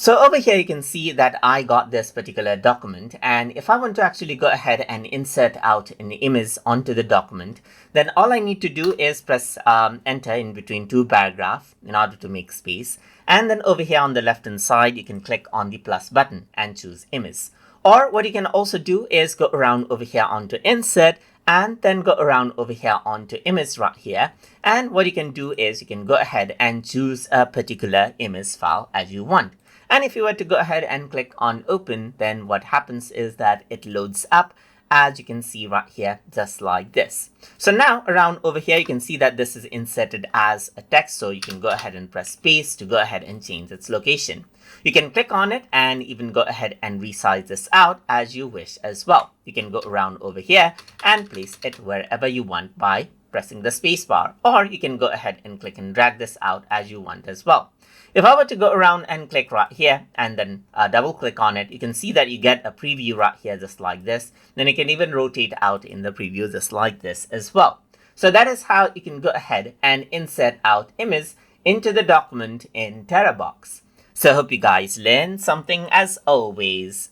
So over here, you can see that I got this particular document, and if I want to actually go ahead and insert out an image onto the document, then all I need to do is press enter in between two paragraphs in order to make space. And then over here on the left hand side, you can click on the plus button and choose image. Or what you can also do is go around over here onto insert and then go around over here onto image right here. And what you can do is you can go ahead and choose a particular image file as you want. And if you were to go ahead and click on open, then what happens is that it loads up, as you can see right here, just like this. So now around over here, you can see that this is inserted as a text. So you can go ahead and press space to go ahead and change its location. You can click on it and even go ahead and resize this out as you wish as well. You can go around over here and place it wherever you want by pressing the space bar, or you can go ahead and click and drag this out as you want as well. If I were to go around and click right here and then double click on it, you can see that you get a preview right here just like this. Then you can even rotate out in the preview just like this as well. So that is how you can go ahead and insert out image into the document in Terabox. So I hope you guys learned something as always.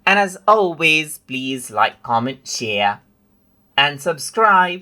And as always, please like, comment, share, and subscribe.